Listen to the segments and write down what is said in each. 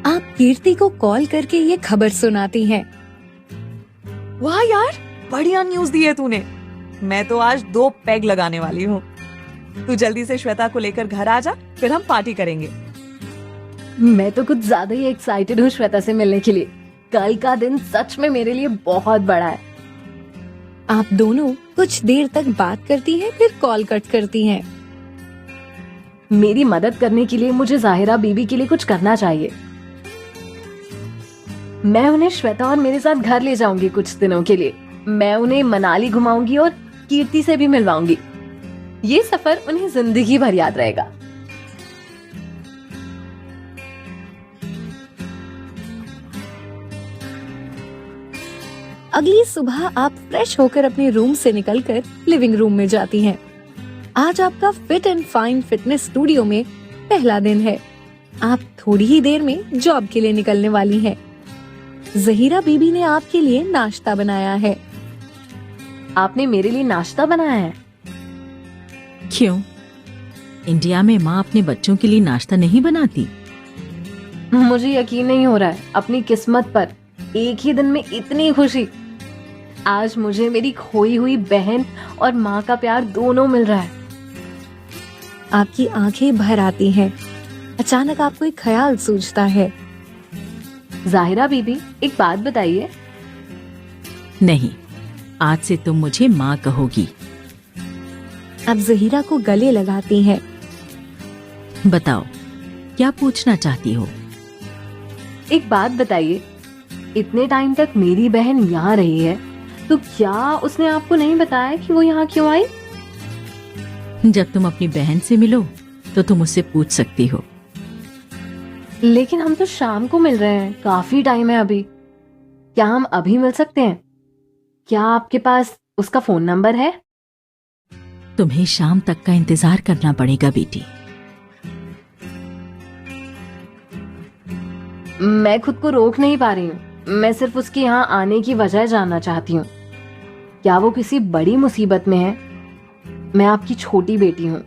आप कीर्ति को कॉल करके ये खबर सुनाती हैं। वाह यार, बढ़िया न्यूज दी है तूने। मैं तो आज 2 पैग लगाने वाली हूँ। तू जल्दी से श्वेता को लेकर घर आ जा, फिर हम पार्टी करेंगे। मैं तो कुछ ज्यादा ही एक्साइटेड हूँ श्वेता से मिलने के लिए। कल का दिन सच में मेरे लिए बहुत बड़ा है। आप दोनों कुछ देर तक बात करती हैं, फिर कॉल कट करती हैं। मेरी मदद करने के लिए मुझे जाहिरा बीबी के लिए कुछ करना चाहिए। मैं उन्हें श्वेता और मेरे साथ घर ले जाऊंगी कुछ दिनों के लिए। मैं उन्हें मनाली घुमाऊंगी और कीर्ति से भी मिलवाऊंगी। ये सफर उन्हें जिंदगी भर याद रहेगा। अगली सुबह आप फ्रेश होकर अपने रूम से निकलकर लिविंग रूम में जाती हैं। आज आपका fit and fine fitness studio में पहला दिन है। आप थोड़ी ही देर में जॉब के लिए निकलने वाली हैं। जहीरा बीबी ने आपके लिए नाश्ता बनाया है। आपने मेरे लिए नाश्ता बनाया है? क्यों? इंडिया में माँ अपने बच्चों के लिए नाश्ता नहीं बनाती? मुझे यकीन नहीं हो रहा है अपनी किस्मत पर। एक ही दिन में इतनी खुशी। आज मुझे मेरी खोई हुई बहन और माँ का प्यार दोनों मिल रहा है। आपकी आंखें भर आती हैं। अचानक आपको एक ख्याल सूझता है। जाहिरा बीबी, एक बात बताइए। नहीं, आज से तुम मुझे माँ कहोगी। आप जहीरा को गले लगाती हैं। बताओ, क्या पूछना चाहती हो? एक बात बताइए, इतने टाइम तक मेरी बहन यहाँ रही है, तो क्या उसने आपको नहीं बताया कि वो यहाँ क्यों आई? जब तुम अपनी बहन से मिलो तो तुम उससे पूछ सकती हो। लेकिन हम तो शाम को मिल रहे हैं, काफी टाइम है अभी। क्या हम अभी मिल सकते हैं? क्या आपके पास उसका फोन नंबर है? तुम्हें शाम तक का इंतजार करना पड़ेगा बेटी। मैं खुद को रोक नहीं पा रही हूँ। मैं सिर्फ उसके यहाँ आने की वजह जानना चाहती हूँ। क्या वो किसी बड़ी मुसीबत में है? मैं आपकी छोटी बेटी हूँ।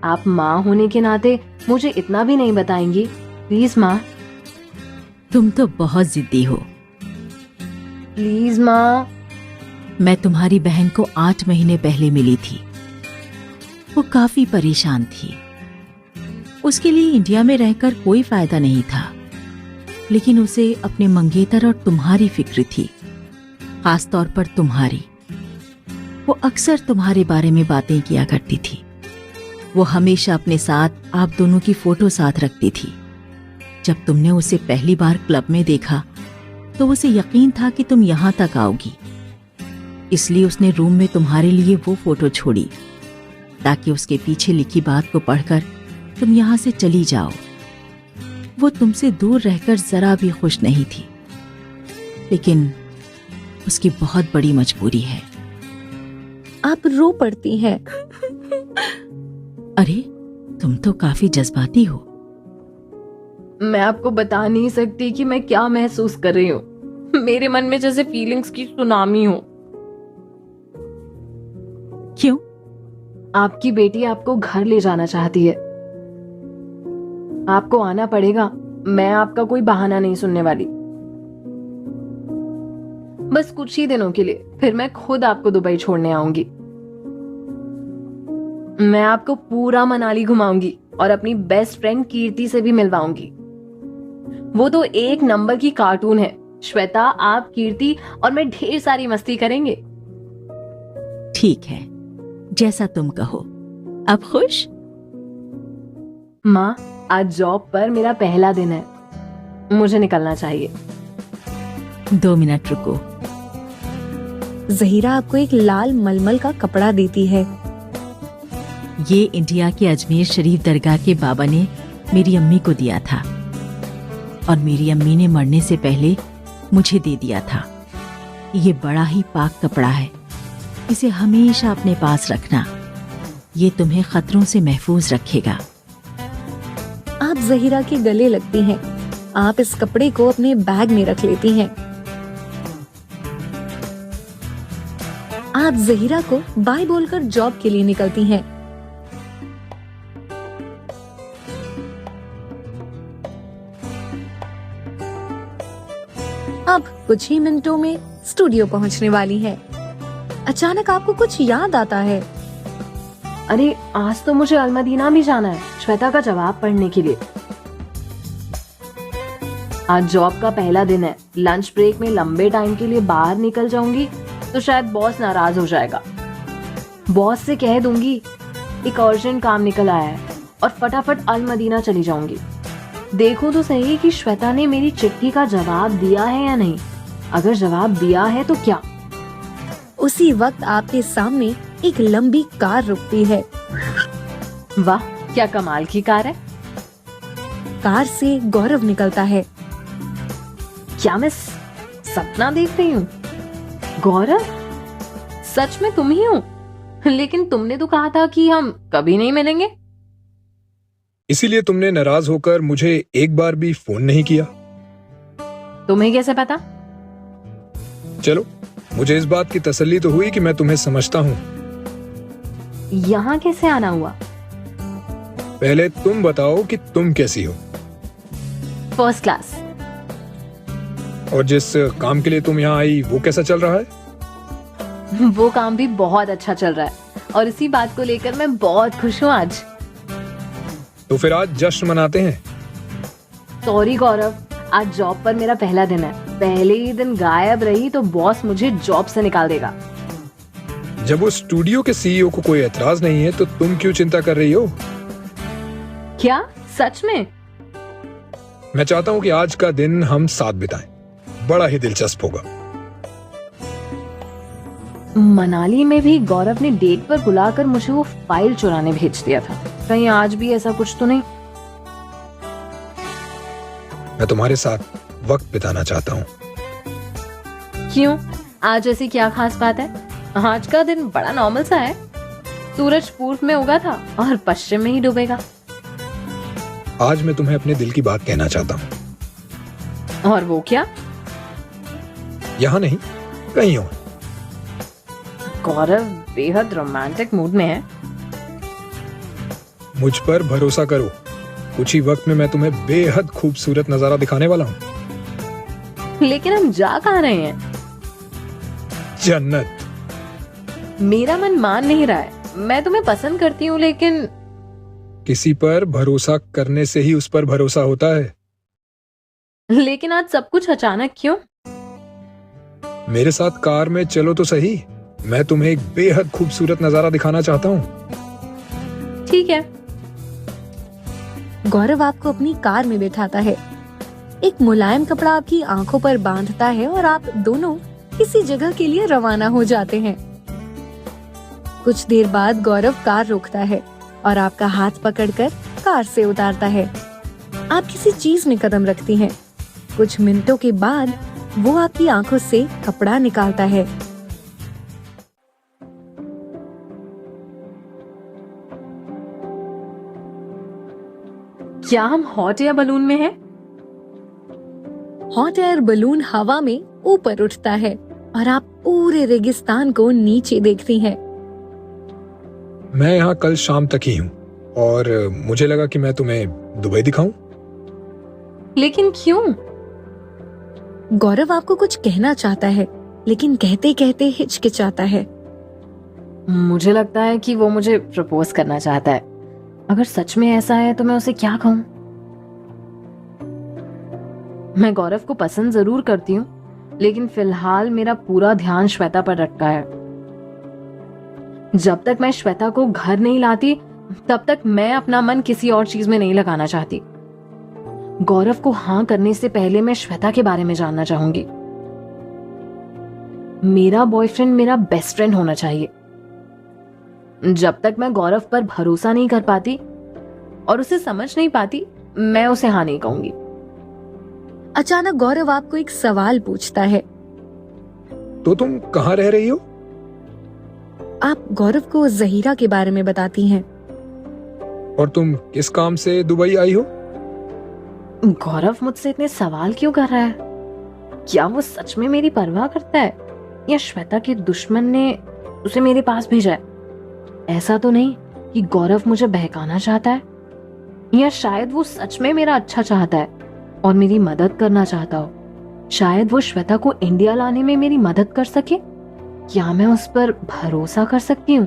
आप माँ होने के नाते मुझे इतना भी नहीं बताएंगी? प्लीज माँ। तुम तो बहुत जिद्दी हो। प्लीज माँ। मैं तुम्हारी बहन को 8 महीने पहले मिली थी। वो काफी परेशान थी। उसके लिए इंडिया में रहकर कोई फायदा नहीं था, लेकिन उसे अपने मंगेतर और तुम्हारी फिक्र थी, खास तौर पर तुम्हारी। वो अक्सर तुम्हारे बारे में बातें किया करती थी। वो हमेशा अपने साथ आप दोनों की फोटो साथ रखती थी। जब तुमने उसे पहली बार क्लब में देखा तो उसे यकीन था कि तुम यहां तक आओगी, इसलिए उसने रूम में तुम्हारे लिए वो फोटो छोड़ी ताकि उसके पीछे लिखी बात को पढ़कर तुम यहां से चली जाओ। वो तुमसे दूर रहकर जरा भी खुश नहीं थी, लेकिन उसकी बहुत बड़ी मजबूरी है। आप रो पड़ती हैं। अरे, तुम तो काफी जज्बाती हो। मैं आपको बता नहीं सकती कि मैं क्या महसूस कर रही हूँ। मेरे मन में जैसे फीलिंग्स की सुनामी हो। क्यों? आपकी बेटी आपको घर ले जाना चाहती है। आपको आना पड़ेगा। मैं आपका कोई बहाना नहीं सुनने वाली। बस कुछ ही दिनों के लिए, फिर मैं खुद आपको दुबई छोड़ने आऊंगी। मैं आपको पूरा मनाली घुमाऊंगी और अपनी बेस्ट फ्रेंड कीर्ति से भी मिलवाऊंगी। वो तो एक नंबर की कार्टून है। श्वेता, आप, कीर्ति और मैं ढेर सारी मस्ती करेंगे। ठीक है, जैसा तुम कहो। अब खुश? माँ, आज जॉब पर मेरा पहला दिन है। मुझे निकलना चाहिए। 2 मिनट रुको। जहीरा आपको एक लाल मलमल का कपड़ा देती है। ये इंडिया के अजमेर शरीफ दरगाह के बाबा ने मेरी अम्मी को दिया था और मेरी अम्मी ने मरने से पहले मुझे दे दिया था। ये बड़ा ही पाक कपड़ा है। इसे हमेशा अपने पास रखना। ये तुम्हें खतरों से महफूज रखेगा। आप जहीरा के गले लगती हैं। आप इस कपड़े को अपने बैग में रख लेती हैं। आप जहीरा को बाय बोलकर जॉब के लिए निकलती हैं। अब कुछ ही मिनटों में स्टूडियो पहुंचने वाली हैं। अचानक आपको कुछ याद आता है। अरे आज तो मुझे अलमदीना भी जाना है श्वेता का जवाब पढ़ने के लिए। आज जॉब का पहला दिन है। लंच ब्रेक में लंबे टाइम के लिए बाहर निकल जाऊंगी तो शायद बॉस नाराज हो जाएगा। बॉस से कह दूंगी एक अर्जेंट काम निकल आया है और फटाफट अलमदीना चली जाऊंगी। देखूं तो सही कि श्वेता ने मेरी चिट्ठी का जवाब दिया है या नहीं। अगर जवाब दिया है तो क्या। उसी वक्त आपके सामने एक लंबी कार रुकती है। वाह क्या कमाल की कार है। कार से गौरव निकलता है। क्या मैं सपना देख रही हूँ? गौरव सच में तुम ही हो? लेकिन तुमने तो कहा था कि हम कभी नहीं मिलेंगे। इसीलिए तुमने नाराज होकर मुझे एक बार भी फोन नहीं किया। तुम्हें कैसे पता? चलो, मुझे इस बात की तसल्ली तो हुई कि मैं तुम्हें समझता हूँ। यहाँ कैसे आना हुआ? पहले तुम बताओ कि तुम कैसी हो, फर्स्ट क्लास। और जिस काम के लिए तुम यहाँ आई वो कैसा चल रहा है? वो काम भी बहुत अच्छा चल रहा है और इसी बात को लेकर मैं बहुत खुश हूँ आज। तो फिर आज जश्न मनाते हैं। सॉरी गौरव, आज जॉब पर मेरा पहला दिन है। पहले ही दिन गायब रही तो बॉस मुझे जॉब से निकाल देगा। जब वो स्टूडियो के सीईओ को कोई एतराज नहीं है तो तुम क्यों चिंता कर रही हो? क्या सच में? मैं चाहता हूँ कि आज का दिन हम साथ बिताएं। बड़ा ही दिलचस्प होगा। मनाली में भी गौरव ने डेट पर बुलाकर मुझे वो फाइल चुराने भेज दिया था। कहीं आज भी ऐसा कुछ तो नहीं? मैं तुम्हारे साथ वक्त बिताना चाहता हूँ। क्यों? आज ऐसी क्या खास बात है? आज का दिन बड़ा नॉर्मल सा है। सूरज पूर्व में उगा था और पश्चिम में ही डूबेगा। आज मैं तुम्हें अपने दिल की बात कहना चाहता हूँ। और वो क्या? यहाँ नहीं, कहीं और। गौरव बेहद रोमांटिक मूड में है। मुझ पर भरोसा करो, कुछ ही वक्त में मैं तुम्हें बेहद खूबसूरत नजारा दिखाने वाला हूँ। लेकिन हम जा कहाँ रहे हैं? जन्नत। मेरा मन मान नहीं रहा है। मैं तुम्हें पसंद करती हूँ लेकिन किसी पर भरोसा करने से ही उस पर भरोसा होता है। लेकिन आज सब कुछ अचानक क्यों? मेरे साथ कार में चलो तो सही, मैं तुम्हें एक बेहद खूबसूरत नजारा दिखाना चाहता हूँ। ठीक है। गौरव आपको अपनी कार में बैठाता है। एक मुलायम कपड़ा आपकी आंखों पर बांधता है और आप दोनों किसी जगह के लिए रवाना हो जाते हैं। कुछ देर बाद गौरव कार रोकता है और आपका हाथ पकड़कर कार से उतारता है। आप किसी चीज में कदम रखती हैं। कुछ मिनटों के बाद वो आपकी आंखों से कपड़ा निकालता है। क्या हम हॉट एयर बलून में हैं? हॉट एयर बलून हवा में ऊपर उठता है और आप पूरे रेगिस्तान को नीचे देखती हैं। मैं यहाँ कल शाम तक ही हूँ और मुझे लगा कि मैं तुम्हें दुबई दिखाऊं। लेकिन क्यों? गौरव आपको कुछ कहना चाहता है लेकिन कहते कहते हिचकिचाता है। मुझे लगता है कि वो मुझे प्रपोज करना चाहता है। अगर सच में ऐसा है तो मैं उसे क्या कहूं? मैं गौरव को पसंद जरूर करती हूँ लेकिन फिलहाल मेरा पूरा ध्यान श्वेता पर अटका है। जब तक मैं श्वेता को घर नहीं लाती तब तक मैं अपना मन किसी और चीज में नहीं लगाना चाहती। गौरव को हाँ करने से पहले मैं श्वेता के बारे में जानना चाहूंगी। मेरा बॉयफ्रेंड मेरा बेस्ट फ्रेंड होना चाहिए। जब तक मैं गौरव पर भरोसा नहीं कर पाती और उसे समझ नहीं पाती मैं उसे हाँ नहीं कहूंगी। अचानक गौरव आपको एक सवाल पूछता है। तो तुम कहाँ रह रही हो? आप गौरव को जहीरा के बारे में बताती हैं। और तुम किस काम से दुबई आई हो? गौरव मुझसे इतने सवाल क्यों कर रहा है? क्या वो सच में मेरी परवाह करता है या श्वेता के दुश्मन ने उसे मेरे पास भेजा है? ऐसा तो नहीं कि गौरव मुझे बहकाना चाहता है, या शायद वो सच में मेरा अच्छा चाहता है और मेरी मदद करना चाहता हो। शायद वो श्वेता को इंडिया लाने में मेरी मदद कर सके। क्या मैं उस पर भरोसा कर सकती हूँ?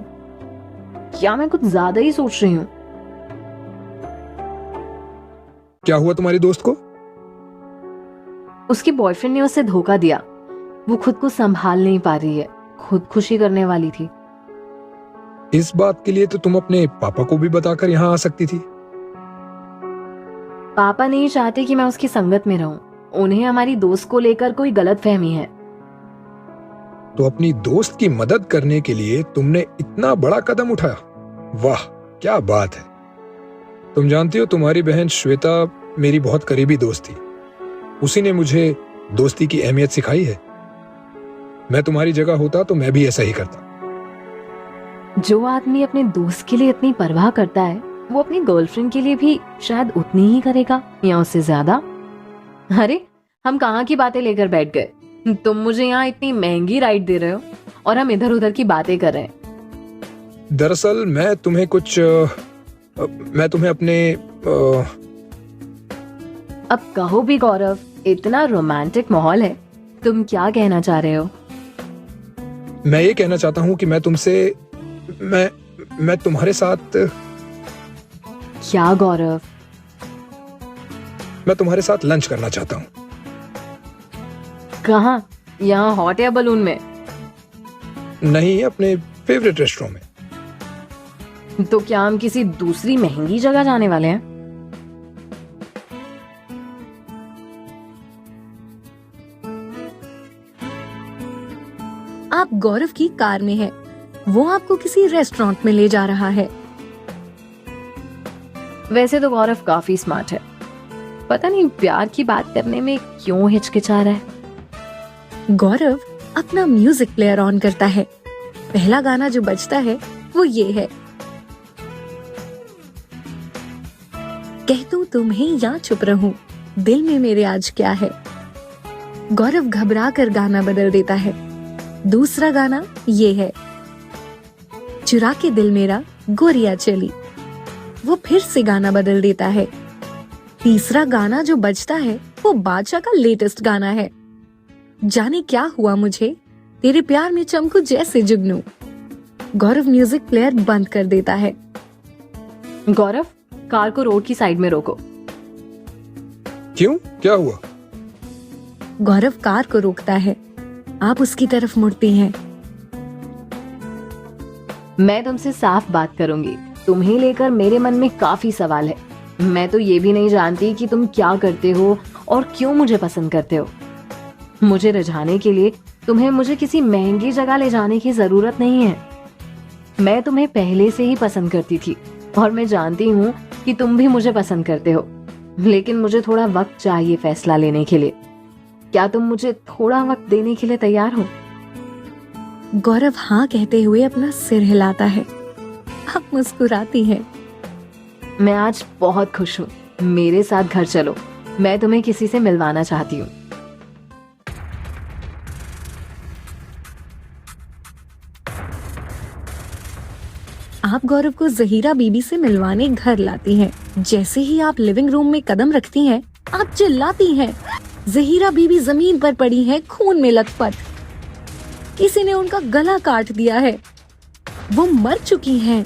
क्या मैं कुछ ज्यादा ही सोच रही हूँ? क्या हुआ तुम्हारी दोस्त को? उसके बॉयफ्रेंड ने उसे धोखा दिया। वो खुद को संभाल नहीं पा रही है। खुदकुशी करने वाली थी। इस बात के लिए तो तुम अपने पापा को भी बताकर यहाँ आ सकती थी। पापा नहीं चाहते कि मैं उसकी संगत में रहूं। उन्हें हमारी दोस्त को लेकर कोई गलतफहमी है। तो अपनी दोस्त की मदद करने के लिए तुमने इतना बड़ा कदम उठाया। वाह, क्या बात है। तुम जानती हो, तुम्हारी बहन श्वेता मेरी बहुत करीबी दोस्त थी। उसी ने मुझे दोस्ती की अहमियत सिखाई है। मैं तुम्हारी जगह होता तो मैं भी ऐसा ही करता। जो आदमी अपने दोस्त के लिए इतनी परवाह करता है, वो अपनी गर्लफ्रेंड के लिए भी शायद उतनी ही करेगा या उससे ज्यादा। अरे, हम कहाँ की बातें लेकर बैठ गए। तुम मुझे यहाँ इतनी महंगी राइड दे रहे हो और हम इधर उधर की बातें कर रहे हैं। दरअसल मैं तुम्हें अपने अब कहो भी गौरव, इतना रोमांटिक माहौल है। तुम क्या कहना चाह रहे हो? मैं ये कहना चाहता हूँ कि मैं तुम्हारे साथ क्या गौरव? मैं तुम्हारे साथ लंच करना चाहता हूँ। कहाँ? यहाँ हॉट एयर बलून में? नहीं, अपने फेवरेट रेस्टोरेंट में। तो क्या हम किसी दूसरी महंगी जगह जाने वाले हैं? आप गौरव की कार में हैं। वो आपको किसी रेस्टोरेंट में ले जा रहा है। वैसे तो गौरव काफी स्मार्ट है। पता नहीं प्यार की बात करने में क्यों हिचकिचा रहा है। गौरव अपना म्यूजिक प्लेयर ऑन करता है। पहला गाना जो बजता है वो ये है। कह दूं तुम्हें या चुप रहूं, दिल में मेरे आज क्या है। गौरव घबरा कर गाना बदल देता है। दूसरा गाना ये है। चुरा के दिल मेरा गोरिया चली। वो फिर से गाना बदल देता है। तीसरा गाना जो बजता है वो बादशाह का लेटेस्ट गाना है। जाने क्या हुआ मुझे, तेरे प्यार में चमकू जैसे जुगनू। गौरव म्यूजिक प्लेयर बंद कर देता है। गौरव, कार को रोड की साइड में रोको। क्यों, क्या हुआ? गौरव कार को रोकता है। आप उसकी तरफ मुड़ती हैं। मैं तुमसे साफ बात करूंगी। तुम्हें लेकर मेरे मन में काफी सवाल है। मैं तो ये भी नहीं जानती कि तुम क्या करते हो और क्यों मुझे पसंद करते हो। मुझे रिझाने के लिए तुम्हें मुझे किसी महंगी जगह ले जाने की जरूरत नहीं है। मैं तुम्हें पहले से ही पसंद करती थी और मैं जानती हूँ कि तुम भी मुझे पसंद करते हो, लेकिन मुझे थोड़ा वक्त चाहिए फैसला लेने के लिए। क्या तुम मुझे थोड़ा वक्त देने के लिए तैयार हो? गौरव हाँ कहते हुए अपना सिर हिलाता है। आप मुस्कुराती हैं। मैं आज बहुत खुश हूँ। मेरे साथ घर चलो, मैं तुम्हें किसी से मिलवाना चाहती हूँ। आप गौरव को जहीरा बीबी से मिलवाने घर लाती हैं। जैसे ही आप लिविंग रूम में कदम रखती हैं, आप चिल्लाती हैं। जहीरा बीबी जमीन पर पड़ी हैं, खून में लथपथ। किसी ने उनका गला काट दिया है। वो मर चुकी हैं।